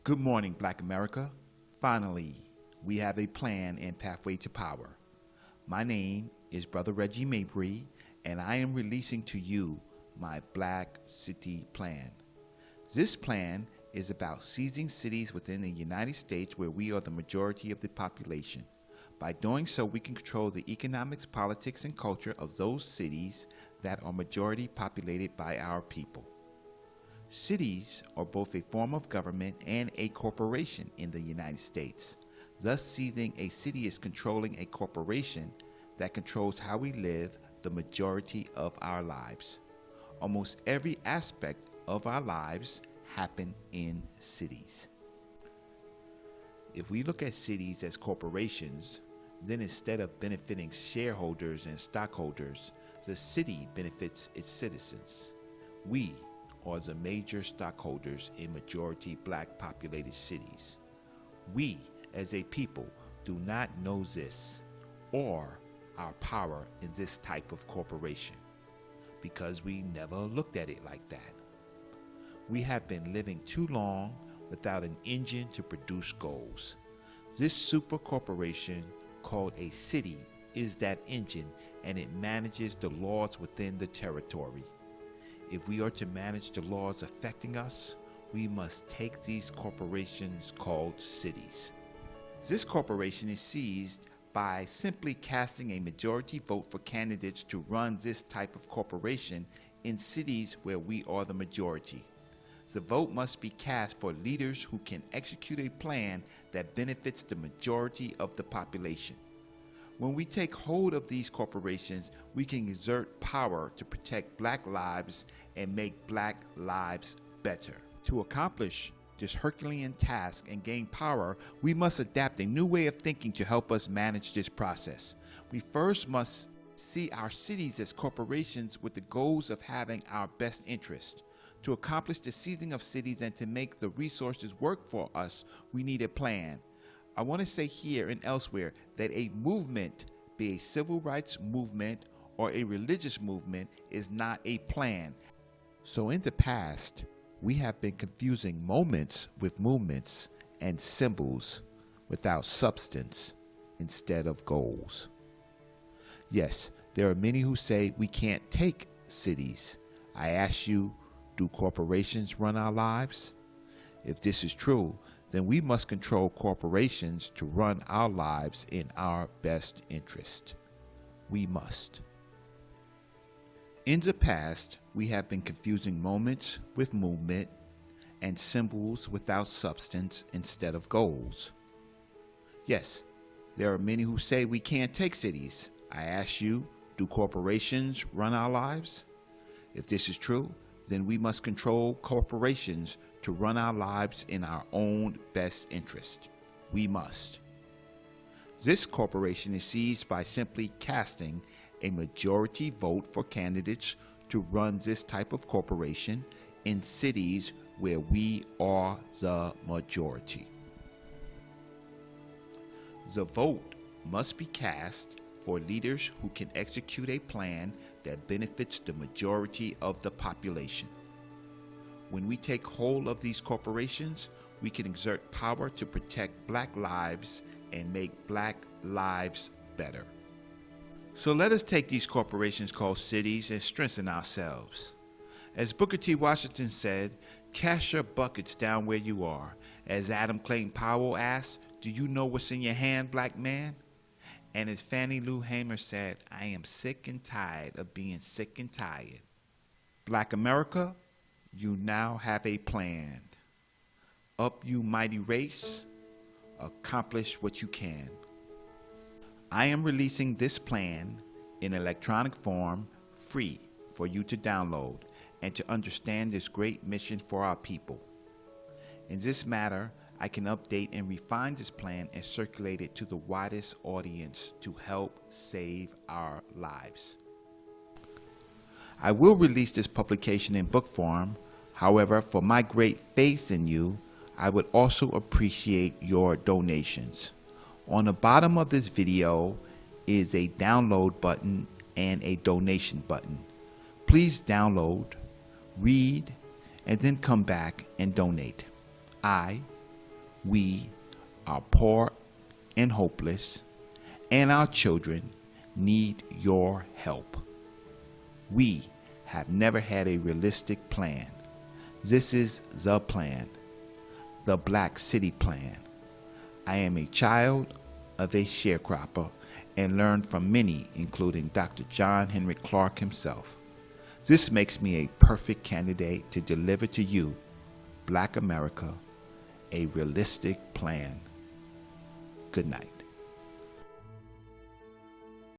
Good morning, Black America. Finally, we have a plan and pathway to power. My name is Brother Reggie Mabry, and I am releasing to you my Black City Plan. This plan is about seizing cities within the United States where we are the majority of the population. By doing so, we can control the economics, politics, and culture of those cities that are majority populated by our people. Cities are both a form of government and a corporation in the United States. Thus, seizing a city is controlling a corporation that controls how we live the majority of our lives. Almost every aspect of our lives happen in cities. If we look at cities as corporations, then instead of benefiting shareholders and stockholders, the city benefits its citizens. We are the major stockholders in majority Black populated cities. We, as a people, do not know this or our power in this type of corporation because we never looked at it like that. We have been living too long without an engine to produce goals. This super corporation called a city is that engine, and it manages the laws within the territory. If we are to manage the laws affecting us, we must take these corporations called cities. This corporation is seized by simply casting a majority vote for candidates to run this type of corporation in cities where we are the majority. The vote must be cast for leaders who can execute a plan that benefits the majority of the population. When we take hold of these corporations, we can exert power to protect Black lives and make Black lives better. To accomplish this Herculean task and gain power, we must adapt a new way of thinking to help us manage this process. We first must see our cities as corporations with the goals of having our best interest. To accomplish the seizing of cities and to make the resources work for us, we need a plan. I want to say here and elsewhere that a movement, be a civil rights movement or a religious movement, is not a plan. So in the past, we have been confusing moments with movements and symbols without substance instead of goals. Yes, there are many who say we can't take cities. I ask you, do corporations run our lives? If this is true, then we must control corporations to run our lives in our best interest. We must. In the past, we have been confusing moments with movement and symbols without substance instead of goals. Yes, there are many who say we can't take cities. I ask you, do corporations run our lives? If this is true, then we must control corporations to run our lives in our own best interest. We must. This corporation is seized by simply casting a majority vote for candidates to run this type of corporation in cities where we are the majority. The vote must be cast for leaders who can execute a plan that benefits the majority of the population. When we take hold of these corporations, we can exert power to protect Black lives and make Black lives better. So let us take these corporations called cities and strengthen ourselves. As Booker T. Washington said, cast your buckets down where you are. As Adam Clayton Powell asked, do you know what's in your hand, Black man? And as Fannie Lou Hamer said, I am sick and tired of being sick and tired. Black America, you now have a plan. Up, you mighty race, accomplish what you can. I am releasing this plan in electronic form, free for you to download and to understand this great mission for our people. In this matter, I can update and refine this plan and circulate it to the widest audience to help save our lives. I will release this publication in book form. However, for my great faith in you, I would also appreciate your donations. On the bottom of this video is a download button and a donation button. Please download, read, and then come back and donate. I We are poor and hopeless, and our children need your help. We have never had a realistic plan. This is the plan, the Black City Plan. I am a child of a sharecropper and learned from many, including Dr. John Henrik Clarke himself. This makes me a perfect candidate to deliver to you, Black America, a realistic plan. Good night.